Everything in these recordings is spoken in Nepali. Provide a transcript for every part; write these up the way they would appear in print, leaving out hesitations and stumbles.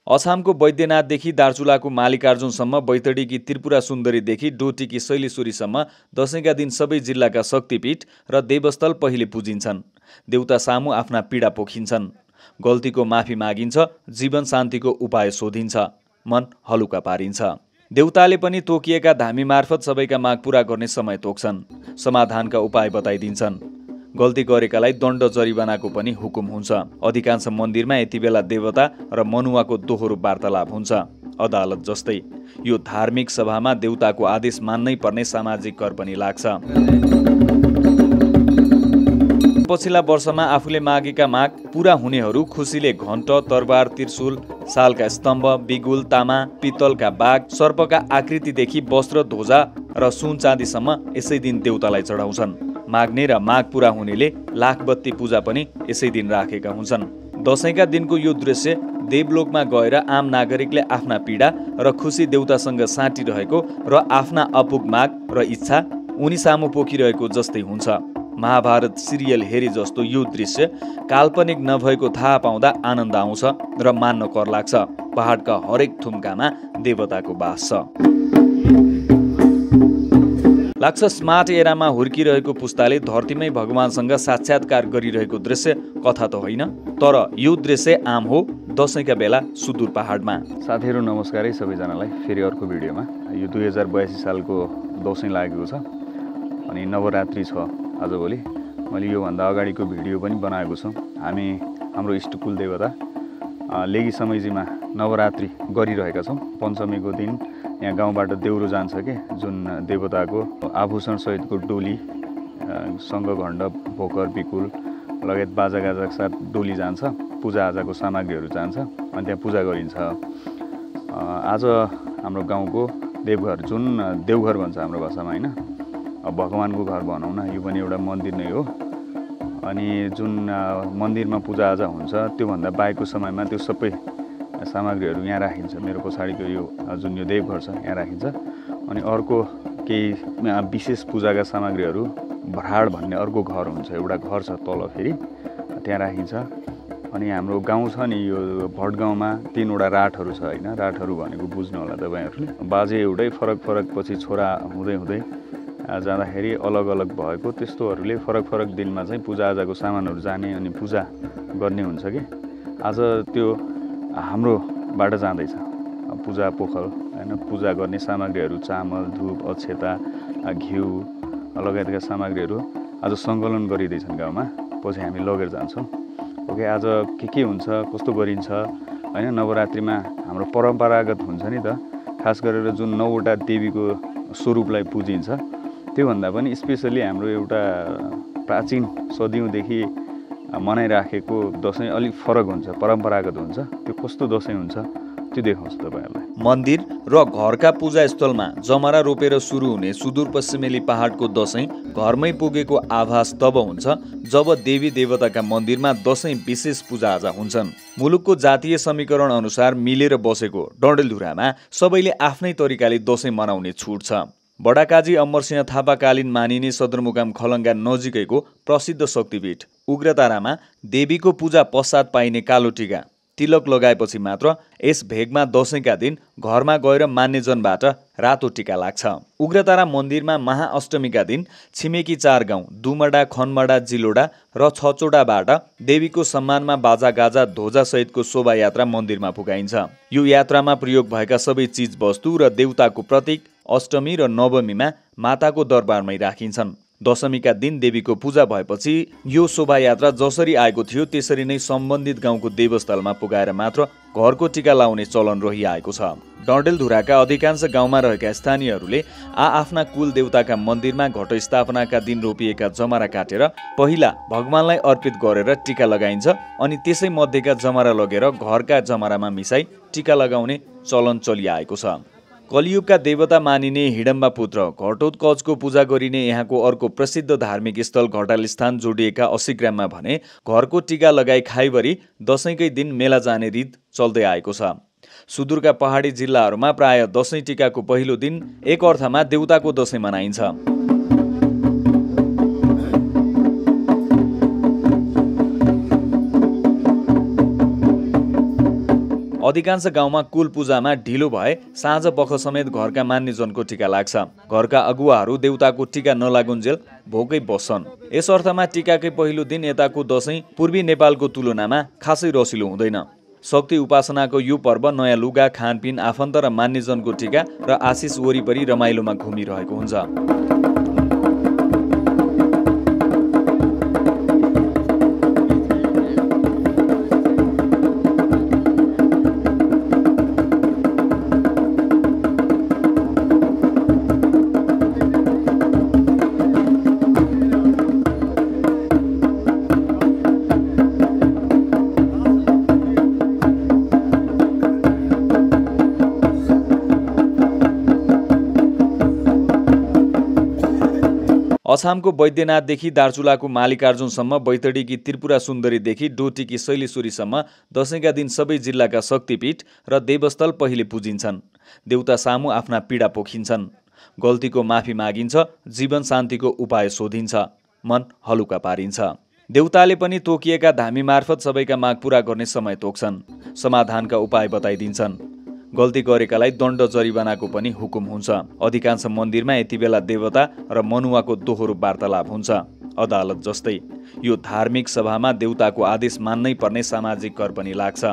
अछामको वैद्यनाथदेखि दार्चुलाको मालिकार्जुनसम्म, बैतडीकी त्रिपुरा सुन्दरीदेखि डोटीकी शैलेश्वरीसम्म दशैंका दिन सबै जिल्लाका शक्तिपीठ र देवस्थल पहिले पुजिन्छन्। देउता सामु आफ्ना पीडा पोखिन्छन्, गल्तीको माफी मागिन्छ, जीवन शान्तिको उपाय सोधिन्छ, मन हलुका पारिन्छ। देउताले पनि तोकिएका धामी मार्फत सबैका माग पूरा गर्ने समय तोक्छन्, समाधानका उपाय बताइदिन्छन्। गल्ती गरेकालाई दण्ड जरिवानाको पनि हुकुम हुन्छ। अधिकांश मन्दिरमा यति बेला देवता र मनुवाको दोहोरो वार्तालाप हुन्छ, अदालत जस्तै। यो धार्मिक सभामा देउताको आदेश मान्नै पर्ने सामाजिक कर पनि लाग्छ। पछिल्ला वर्षमा आफूले मागेका माग पूरा हुनेहरू खुसीले घण्ट, तरबार, त्रिशूल, सालका स्तम्भ, बिगुल, तामा, पित्तलका बाघ, सर्पका आकृतिदेखि वस्त्र, ध्वजा र सुन चाँदीसम्म यसै दिन देउतालाई चढाउँछन्। माग्ने र माग पूरा हुनेले लाखबत्ती पूजा पनि यसै दिन राखेका हुन्छन्। दशैंका दिनको यो दृश्य देवलोकमा गएर आम नागरिकले आफ्ना पीडा र खुसी देउतासँग साटिरहेको र आफ्ना अपुग माग र इच्छा उनी सामु पोखिरहेको जस्तै हुन्छ। महाभारत सिरियल हेरे जस्तो यो दृश्य काल्पनिक नभएको थाहा पाउँदा आनन्द आउँछ र मान्न कर लाग्छ। पहाडका हरेक थुम्कामा देवताको बास छ। लाग्छ स्मार्ट एरामा हुर्किरहेको पुस्ताले धरतीमै भगवानसँग साक्षात्कार गरिरहेको दृश्य कथा त होइन, तर यो दृश्य आम हो दशैंका बेला सुदूर पहाडमा। साथीहरू नमस्कार है सबैजनालाई। फेरि अर्को भिडियोमा। यो 2082 सालको दशैं लागेको छ अनि नवरात्रि छ आजभोलि। मैले योभन्दा अगाडिको भिडियो पनि बनाएको छु। हाम्रो इष्टकुल देवता लेगी समयजीमा नवरात्रि गरिरहेका छौँ। पञ्चमीको दिन यहाँ गाउँबाट देउरो जान्छ के, जुन देवताको आभूषण सहितको डोली सँग घण्ड, भोकर, बिकुल लगायत बाजागाजाका साथ डोली जान्छ। पूजाआजाको सामग्रीहरू जान्छ अनि त्यहाँ पूजा गरिन्छ। आज हाम्रो गाउँको देवघर, जुन देवघर भन्छ हाम्रो भाषामा होइन, भगवानको घर भनौँ न, यो पनि एउटा मन्दिर नै हो। अनि जुन मन्दिरमा पूजाआजा हुन्छ त्योभन्दा बाहेकको समयमा त्यो सबै सामग्रीहरू यहाँ राखिन्छ। मेरो पछाडिको यो जुन यो देवघर छ यहाँ राखिन्छ। अनि अर्को केही विशेष पूजाका सामग्रीहरू भराड भन्ने अर्को घर हुन्छ, एउटा घर छ तल फेरि, त्यहाँ राखिन्छ। अनि हाम्रो गाउँ छ नि, यो भटगाउँमा 3 वटा राठहरू छ होइन। राठहरू भनेको बुझ्नु होला तपाईँहरूले। बाजे एउटै, फरक फरक पछि छोरा हुँदै हुँदै जाँदाखेरि अलग अलग भएको, त्यस्तोहरूले फरक फरक दिनमा चाहिँ पूजाआजाको सामानहरू जाने अनि पूजा गर्ने हुन्छ कि। आज त्यो हाम्रोबाट जाँदैछ पूजा पोखल होइन। पूजा गर्ने सामग्रीहरू चामल, धुप, अक्षता, घिउ लगायतका सामग्रीहरू आज सङ्कलन गरिँदैछन् गाउँमा। पछि हामी लगेर जान्छौँ। ओके, आज के हुन्छ, कस्तो गरिन्छ होइन। नवरात्रिमा हाम्रो परम्परागत हुन्छ नि त, खास गरेर जुन 9 वटा देवीको स्वरूपलाई पूजिन्छ, त्योभन्दा पनि स्पेसली हाम्रो एउटा प्राचीन सदियौँदेखि मनाइराखेको दशैं अलिक फरक हुन्छ, परम्परागत हुन्छ। त्यो कस्तो दशैं हुन्छ त्यो देखाउँछु तपाईँहरूलाई। मन्दिर र घरका पूजास्थलमा जमरा रोपेर सुरु हुने सुदूरपश्चिमेली पहाडको दशैं घरमै पुगेको आभास तब हुन्छ जब देवी देवताका मन्दिरमा दशैं विशेष पूजाआजा हुन्छन्। मुलुकको जातीय समीकरण अनुसार मिलेर बसेको डडेलधुरामा सबैले आफ्नै तरिकाले दशैं मनाउने छुट छ। बडाकाजी अमरसिंह थापाकालीन मानिने सदरमुकाम खलङ्गा नजिकैको प्रसिद्ध शक्तिपीठ उग्रतारामा देवीको पूजा पश्चात पाइने कालो टीका तिलक लगाएपछि मात्र यस भेगमा दशैंका दिन घरमा गएर मान्यजनबाट रातो टीका लाग्छ। उग्रतारा मन्दिरमा महाअष्टमीका दिन छिमेकी 4 गाउँ दुमडा, खनमडा, जिलोडा र छचोडाबाट देवीको सम्मानमा बाजागाजा ध्वजा सहितको शोभायात्रा मन्दिरमा पुगाइन्छ। यो यात्रामा प्रयोग भएका सबै चीज वस्तु र देवताको प्रतीक अष्टमी र नवमीमा माताको दरबारमै राखिन्छन्। दशमीका दिन देवीको पूजा भएपछि यो शोभायात्रा जसरी आएको थियो त्यसरी नै सम्बन्धित गाउँको देवस्थलमा पुगाएर मात्र घरको टीका लाउने चलन रहिआएको छ। डडेलधुराका अधिकांश गाउँमा रहेका स्थानीयहरूले आफ्ना कुल देवताका मन्दिरमा घटस्थापनाका दिन रोपिएका जमरा काटेर पहिला भगवानलाई अर्पित गरेर टीका लगाइन्छ अनि त्यसै मध्येका जमरा लगेर घरका जमरामा मिसाई टीका लगाउने चलन चलिआएको छ। कलियुगका देवता मानिने हिडम्बा पुत्र घटोत्कचको पूजा गरिने यहाँको अर्को प्रसिद्ध धार्मिक स्थल घटाल स्थान जोडिएका 80 ग्राममा भने घरको टीका लगाई खाइबरी दशैंकै दिन मेला जाने रीत चल्दै आएको छ। सुदूरका पहाडी जिल्लाहरूमा प्राय दशैं टीकाको पहिलो दिन एक अर्थमा देउताको दशैं मनाइन्छ। अधिकांश गाउँमा कुल पूजामा ढिलो भए साँझ पख समेत घरका मान्यजनको टीका लाग्छ। घरका अगुवाहरू देउताको टीका नलागुन्जेल भोकै बस्छन्। यस अर्थमा टीकाकै पहिलो दिन यताको दशैं पूर्वी नेपालको तुलनामा खासै रसिलो हुँदैन। शक्ति उपासनाको यो पर्व नयाँ लुगा, खानपिन, आफन्त र मान्यजनको टीका र आशिष वरिपरि रमाइलोमा घुमिरहेको हुन्छ। अछामको वैद्यनाथदेखि दार्चुलाको मालिकार्जुनसम्म, बैतडीकी त्रिपुरा सुन्दरीदेखि डोटीकी शैलेश्वरीसम्म दशैंका दिन सबै जिल्लाका शक्तिपीठ र देवस्थल पहिले पुजिन्छन्। देउता सामु आफ्ना पीडा पोखिन्छन्, गल्तीको माफी मागिन्छ, जीवन शान्तिको उपाय सोधिन्छ, मन हलुका पारिन्छ। देउताले पनि तोकिएका धामी मार्फत सबैका माग पूरा गर्ने समय तोक्छन्, समाधानका उपाय बताइदिन्छन्। गल्ती गरेकालाई दण्ड जरिवानाको पनि हुकुम हुन्छ। अधिकांश मन्दिरमा यति बेला देवता र मनुवाको दोहोरो वार्तालाप हुन्छ, अदालत जस्तै। यो धार्मिक सभामा देउताको आदेश मान्नै पर्ने सामाजिक कर पनि लाग्छ।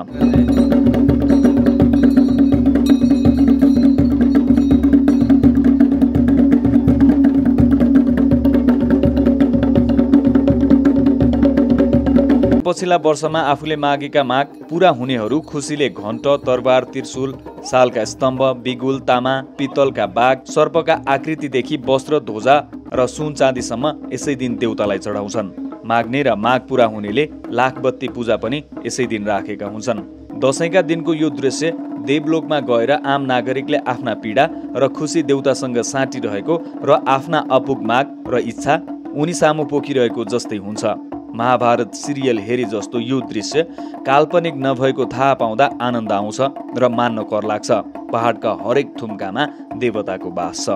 पछिल्ला वर्षमा आफूले मागेका माग पूरा हुनेहरू खुसीले घण्ट, तरबार, त्रिशूल, सालका स्तम्भ, बिगुल, तामा, पित्तलका बाघ, सर्पका आकृतिदेखि वस्त्र, ध्वजा र सुन चाँदीसम्म यसै दिन देउतालाई चढाउँछन्। माग्ने र माग पूरा हुनेले लाखबत्ती पूजा पनि यसै दिन राखेका हुन्छन्। दशैंका दिनको यो दृश्य देवलोकमा गएर आम नागरिकले आफ्ना पीडा र खुसी देउतासँग साटिरहेको र आफ्ना अपुग माग र इच्छा उनी सामु पोखिरहेको जस्तै हुन्छ। महाभारत सिरियल हेरे जस्तो यो दृश्य काल्पनिक नभएको थाहा पाउँदा आनन्द आउँछ र मान्न कर लाग्छ। पहाडका हरेक थुम्कामा देवताको बास छ।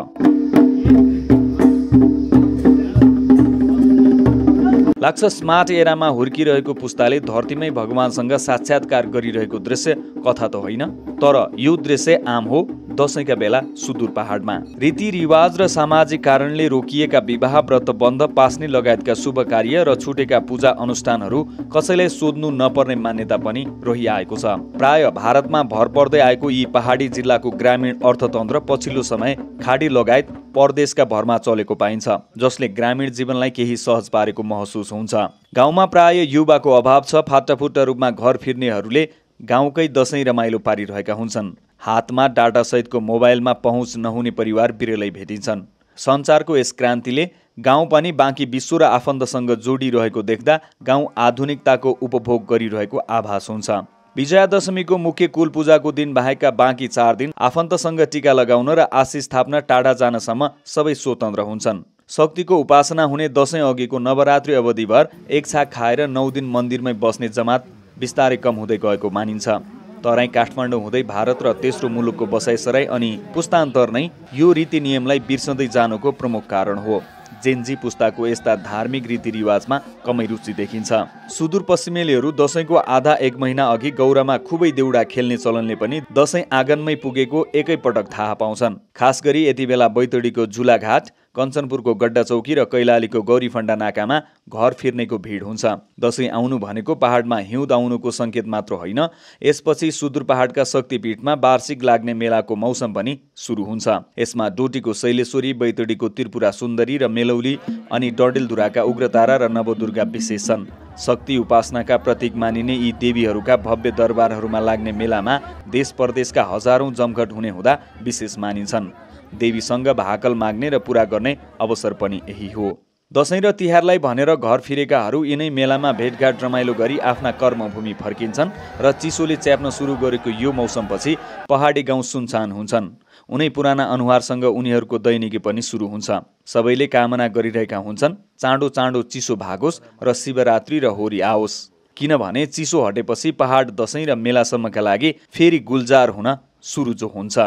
लाग्छ स्मार्ट एरामा हुर्किरहेको पुस्ताले धरतीमै भगवानसँग साक्षात्कार गरिरहेको दृश्य कथा त होइन, तर यो दृश्य आम हो दशैंका बेला सुदूर पहाडमा। रीतिरिवाज र सामाजिक कारणले रोकिएका विवाह, व्रत बन्ध, पास्ने लगायतका शुभ कार्य र छुटेका पूजा अनुष्ठानहरू कसैलाई सोध्नु नपर्ने मान्यता पनि रहिआएको छ। प्राय भारतमा भर पर्दै आएको यी पहाडी जिल्लाको ग्रामीण अर्थतन्त्र पछिल्लो समय खाडी लगायत परदेशका भरमा चलेको पाइन्छ, जसले ग्रामीण जीवनलाई केही सहज पारेको महसुस हुन्छ। गाउँमा प्राय युवाको अभाव छ। फाटाफुट्टा रूपमा घर फिर्नेहरूले गाउँकै दशैं रमाइलो पारिरहेका हुन्छन्। हातमा डाटा सहितको मोबाइलमा पहुँच नहुने परिवार बिरलै भेटिन्छन्। सञ्चारको यस क्रान्तिले गाउँ पनि बाँकी विश्व र आफन्तसँग जोडिरहेको देख्दा गाउँ आधुनिकताको उपभोग गरिरहेको आभास हुन्छ। विजयादशमीको मुख्य कुल पूजाको दिन बाहेकका बाँकी 4 दिन आफन्तसँग टीका लगाउन र आशिष थाप्न, टाढा जानसम्म सबै स्वतन्त्र हुन्छन्। शक्तिको उपासना हुने दशैं अघिको नवरात्रि अवधिभर एक छाक खाएर 9 दिन मन्दिरमै बस्ने जमात बिस्तारै कम हुँदै गएको मानिन्छ। तराई काठमाडौँ हुँदै भारत र तेस्रो मुलुकको बसाइसराई अनि पुस्तान्तर नै यो रीति नियमलाई बिर्सँदै जानुको प्रमुख कारण हो। जेन्जी पुस्ताको यस्ता धार्मिक रीतिरिवाजमा कमै रुचि देखिन्छ। सुदूरपश्चिमेलीहरू दशैंको आधा 1 महिना अघि गौरामा खुबै देउडा खेल्ने चलनले पनि दशैं आँगनमै पुगेको एकैपटक थाहा पाउँछन्। खास गरी यति बेला बैतडीको झुलाघाट, कञ्चनपुरको गड्डा चौकी र कैलालीको गौरीफण्डा नाकामा घर फिर्नेको भिड हुन्छ। दशैं आउनु भनेको पहाडमा हिउँद आउनुको सङ्केत मात्र होइन, यसपछि सुदूर पहाडका शक्तिपीठमा वार्षिक लाग्ने मेलाको मौसम पनि सुरु हुन्छ। यसमा डोटीको शैलेश्वरी, बैतडीको त्रिपुरा सुन्दरी र मेलौली अनि डडेलधुराका उग्रतारा र नवदुर्गा विशेष छन्। शक्ति उपासनाका प्रतीक मानिने यी देवीहरूका भव्य दरबारहरूमा लाग्ने मेलामा देश परदेशका हजारौं जमघट हुने हुँदा विशेष मानिन्छन्। देवीसँग भाकल माग्ने र पूरा गर्ने अवसर पनि यही हो। दशैं र तिहारलाई भनेर घर फिरेकाहरू यिनै मेलामा भेटघाट रमाइलो गरी आफ्ना कर्मभूमि फर्किन्छन् र चिसोले च्याप्न सुरु गरेको यो मौसमपछि पहाडी गाउँ सुनसान हुन्छन्। उनै पुराना अनुहारसँग उनीहरूको दैनिकी पनि सुरु हुन्छ। सबैले कामना गरिरहेका हुन्छन् चाँडो चाँडो चिसो भागोस् र शिवरात्रि र होरी आओस्, किनभने चिसो हटेपछि पहाड दशैं र मेलासम्मका लागि फेरि गुल्जार हुन सुरु जो हुन्छ।